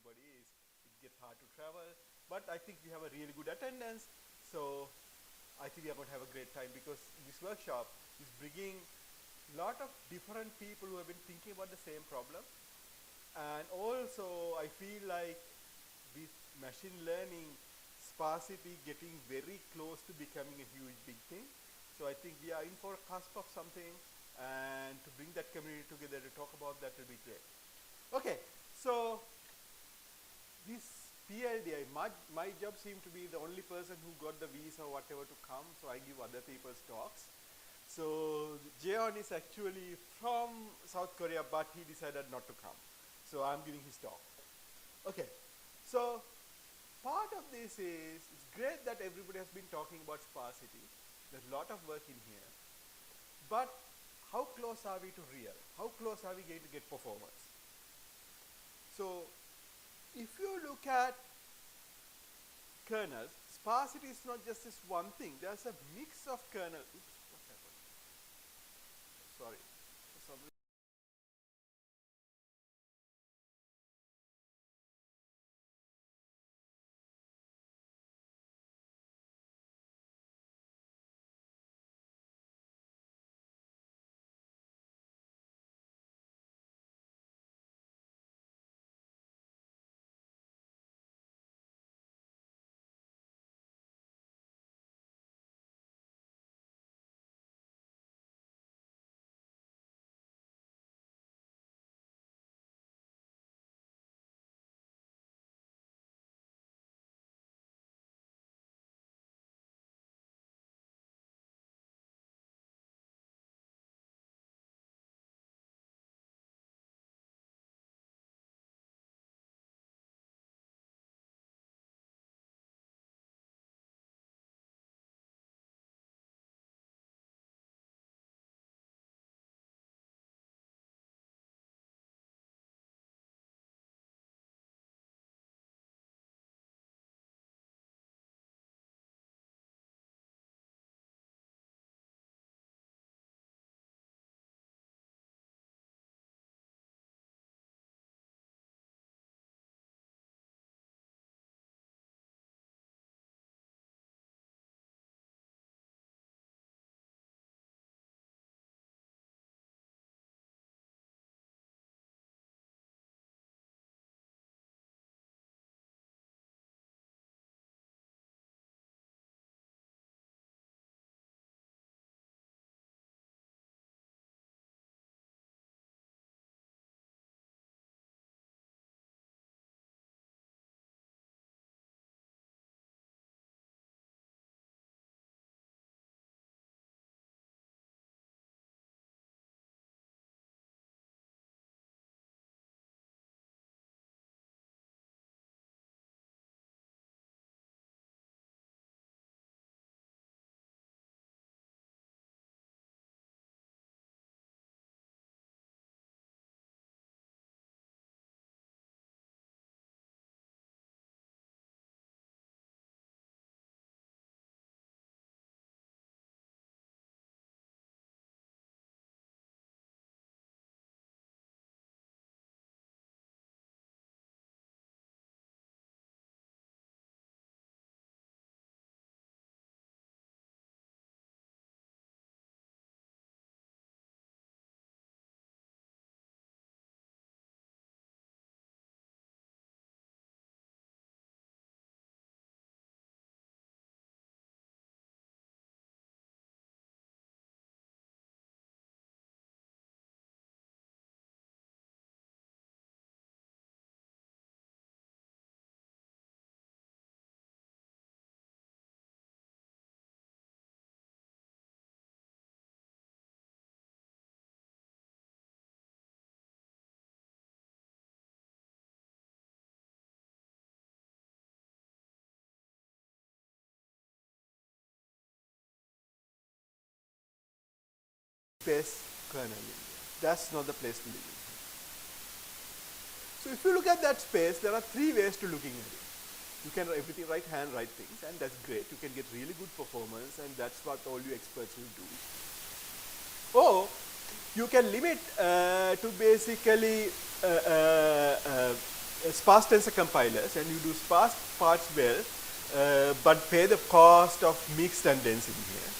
everybody is. It gets hard to travel, but I think we have a really good attendance, so I think we are going to have a great time, because this workshop is bringing a lot of different people who have been thinking about the same problem. And also I feel like with machine learning, sparsity getting very close to becoming a huge big thing. So I think we are in for a cusp of something, and to bring that community together to talk about that will be great. Okay, so this PLD, my job seemed to be the only person who got the visa or whatever to come, so I give other people's talks. So Jeon is actually from South Korea, but he decided not to come. So I'm giving his talk. Okay, so part of this is, it's great that everybody has been talking about sparsity. There's a lot of work in here. But how close are we to real? How close are we going to get performance? So if you look at kernels, sparsity is not just this one thing. There's a mix of kernels. Oops, what happened? Sorry. For some reason. Space kernel in there. That's not the place to live in. So if you look at that space, there are three ways to looking at it. You can write hand write things, and that's great. You can get really good performance, and that's what all you experts will do. Or you can limit to basically sparse tensor compilers and you do sparse parts well, but pay the cost of mixed and dense in here.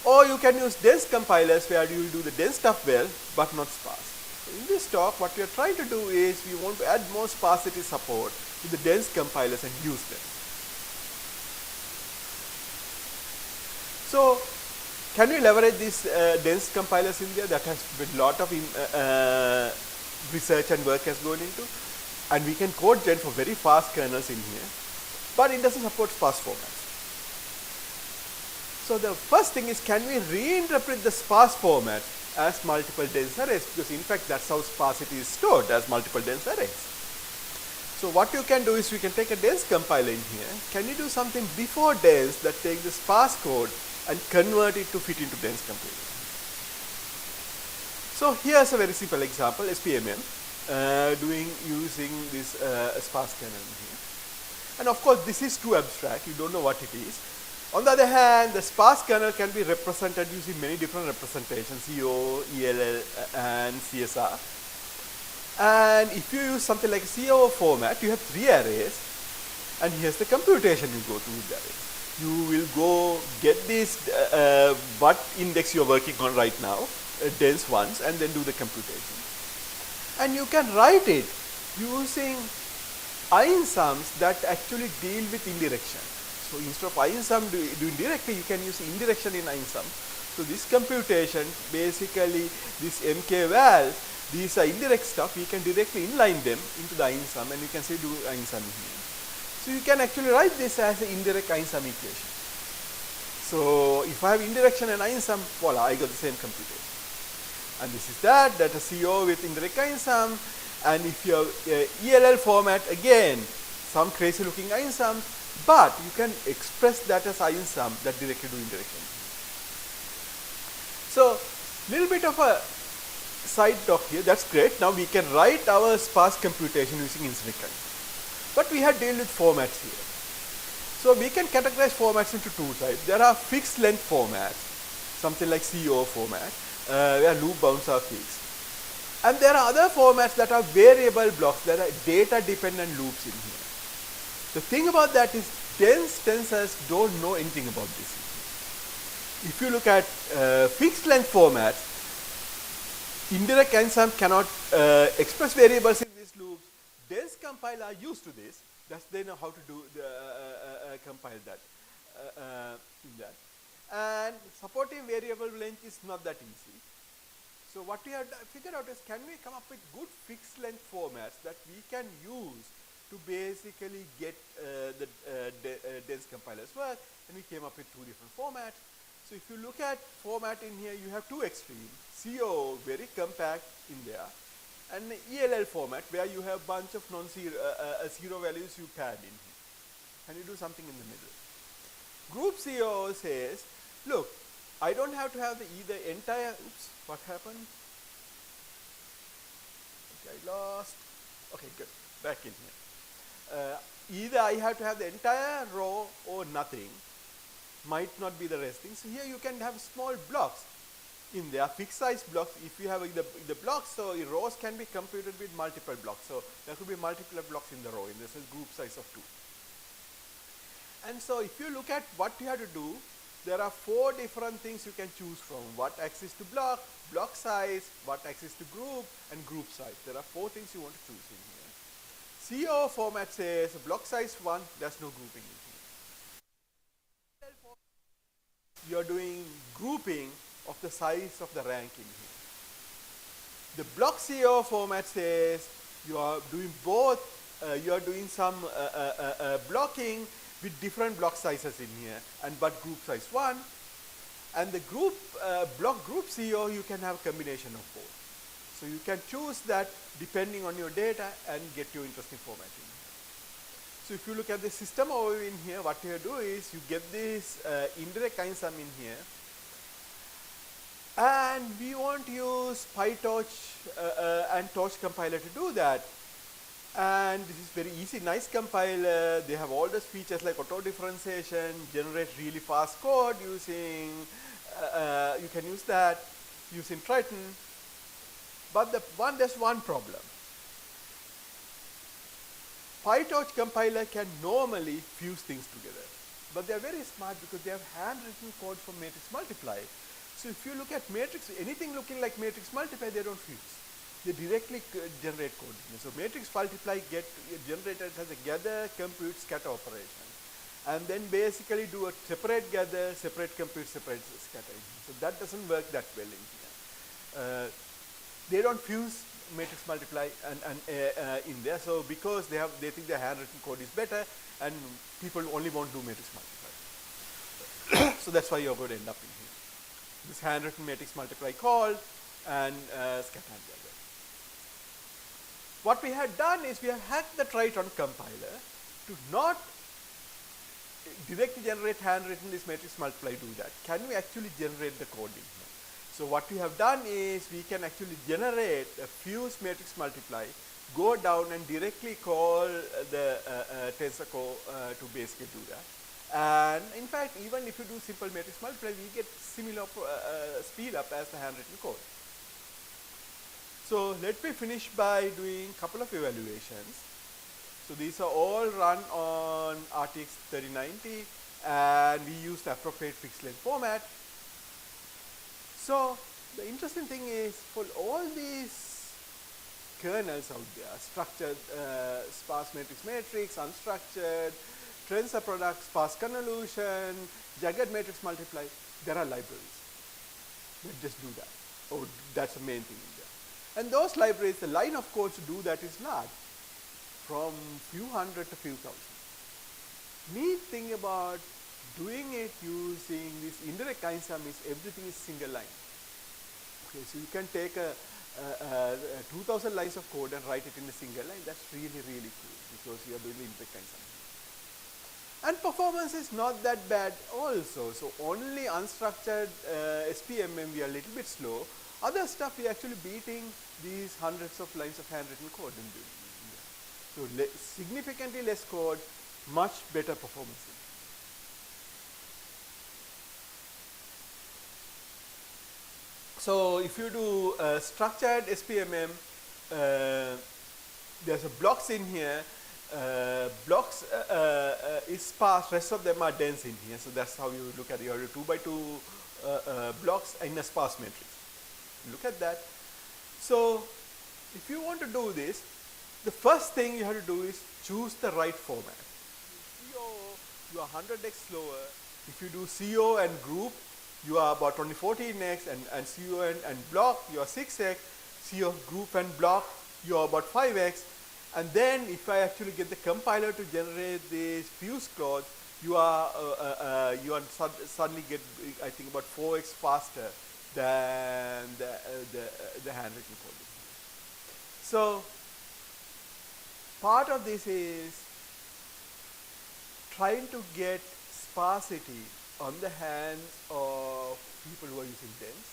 Or you can use dense compilers where you will do the dense stuff well, but not sparse. So in this talk, what we are trying to do is we want to add more sparsity support to the dense compilers and use them. So can we leverage these dense compilers in there? That has been a lot of research and work has gone into. And we can code gen for very fast kernels in here. But it doesn't support sparse formats. So the first thing is, can we reinterpret the sparse format as multiple dense arrays? Because in fact that's how sparsity is stored, as multiple dense arrays. So what you can do is we can take a dense compiler in here. Can you do something before dense that takes the sparse code and convert it to fit into dense compiler? So here's a very simple example, SPMM, using this sparse kernel here. And of course this is too abstract, you don't know what it is. On the other hand, the sparse kernel can be represented using many different representations, CO, ELL, and CSR. And if you use something like a CO format, you have 3 arrays, and here's the computation you go through with the arrays. You will go get this, what index you're working on right now, dense ones, and then do the computation. And you can write it using Einsums that actually deal with indirection. So instead of Einsum doing directly, you can use indirection in Einsum. So this computation, basically this MK val, these are indirect stuff, you can directly inline them into the Einsum and you can say do Einsum here. So you can actually write this as an indirect Einsum equation. So if I have indirection and Einsum, voila, I got the same computation. And this is that, that's a CO with indirect Einsum. And if you have ELL format, again, some crazy looking Einsum, but you can express that as Einsum that directly do indirection. So, little bit of a side talk here, that's great. Now we can write our sparse computation using indirect Einsum. But we have dealt with formats here. So we can categorize formats into 2 types. There are fixed length formats, something like CO format, where loop bounds are fixed. And there are other formats that are variable blocks, that are data dependent loops in here. The thing about that is dense tensors don't know anything about this. If you look at fixed length formats, indirect Einsum cannot express variables in these loops. Dense compiler are used to this, thus they know how to do compile that in that. And supporting variable length is not that easy. So what we have figured out is, can we come up with good fixed length formats that we can use to basically get the dense compilers work, and we came up with 2 different formats. So if you look at format in here, you have 2 extremes, CO, very compact in there, and ELL format where you have bunch of non-zero zero values you pad in here. Can you do something in the middle? GroupCOO says, look, I don't have to have either entire, oops, what happened? Okay, I lost, okay, good, back in here. Either I have to have the entire row or nothing, might not be the resting. So here you can have small blocks in there, fixed size blocks. If you have the blocks, so your rows can be computed with multiple blocks. So there could be multiple blocks in the row, and this is group size of 2. And so if you look at what you have to do, there are 4 different things you can choose from. What access to block, block size, what access to group, and group size. There are 4 things you want to choose in here. CO format says block size 1, there's no grouping in here. You are doing grouping of the size of the rank in here. The block CO format says you are doing both, you are doing some blocking with different block sizes in here, but group size 1. And the group block group CO, you can have a combination of both. So you can choose that depending on your data and get your interesting formatting. So if you look at the system overview in here, what you do is you get this indirect Einsum in here, and we want to use PyTorch and Torch compiler to do that. And this is very easy, nice compiler. They have all those features like auto differentiation, generate really fast code using, you can use that using Triton. But there's one problem. PyTorch compiler can normally fuse things together. But they are very smart because they have handwritten code for matrix multiply. So if you look at matrix, anything looking like matrix multiply, they don't fuse. They directly generate code. So matrix multiply get generated as a gather, compute, scatter operation. And then basically do a separate gather, separate compute, separate scatter. So that doesn't work that well in here. They don't fuse matrix multiply and in there. So because they think their handwritten code is better, and people only want to do matrix multiply. So that's why you're going to end up in here. This handwritten matrix multiply call and scatter and gather. What we had done is we have hacked the Triton compiler to not directly generate handwritten this matrix multiply do that. Can we actually generate the code in here? So what we have done is we can actually generate a fuse matrix multiply, go down and directly call the Tensor Core to basically do that. And in fact, even if you do simple matrix multiply, we get similar speed up as the handwritten code. So let me finish by doing a couple of evaluations. So these are all run on RTX 3090 and we use the appropriate fixed length format. So the interesting thing is for all these kernels out there, structured sparse matrix, unstructured, tensor product, sparse convolution, jagged matrix multiply, there are libraries that just do that. Oh, that's the main thing in there. And those libraries, the line of code to do that is large, from few hundred to few thousand. Neat thing about doing it using this indirect Einsum is everything is single line. Okay, so you can take a 2000 lines of code and write it in a single line. That's really, really cool because you are doing the indirect Einsum. And performance is not that bad also. So only unstructured SPMM we are a little bit slow. Other stuff we are actually beating these hundreds of lines of handwritten code in doing. So significantly less code, much better performance. So if you do structured SPMM, there's a blocks in here. Blocks is sparse, rest of them are dense in here. So that's how you look at it. You have 2 by 2 blocks in a sparse matrix. Look at that. So if you want to do this, the first thing you have to do is choose the right format. CO, you are 100x slower. If you do CO and group, you are about 2014x, and CO and block, you are 6x. CO, group and block, you are about 5x. And then if I actually get the compiler to generate this fuse clause, you are suddenly get, I think, about 4x faster than the handwritten code. So part of this is trying to get sparsity on the hands of people who are using dense.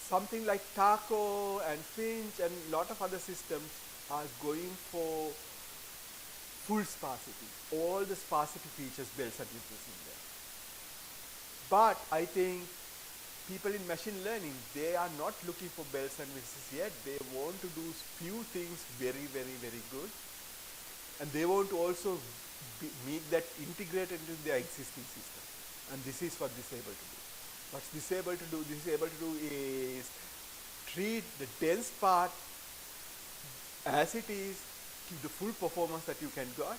Something like Taco and Finch and a lot of other systems are going for full sparsity, all the sparsity features, bells and whistles in there. But I think people in machine learning, they are not looking for bells and whistles yet. They want to do few things very, very, very good. And they want to also make that integrated into their existing system. And this is what this is able to do. What's this able to do? This is able to do is treat the dense part as it is, keep the full performance that you can get.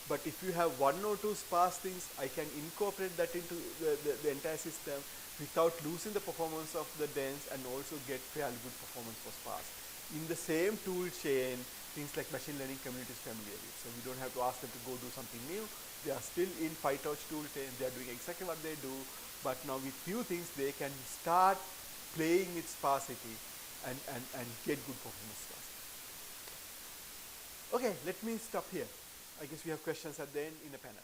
But if you have one or two sparse things, I can incorporate that into the entire system without losing the performance of the dense and also get fairly good performance for sparse. In the same tool chain, things like machine learning community is familiar with. So we don't have to ask them to go do something new. They are still in PyTorch tool chain. They are doing exactly what they do. But now with few things, they can start playing with sparsity and get good performance sparsity. Okay, let me stop here. I guess we have questions at the end in the panel.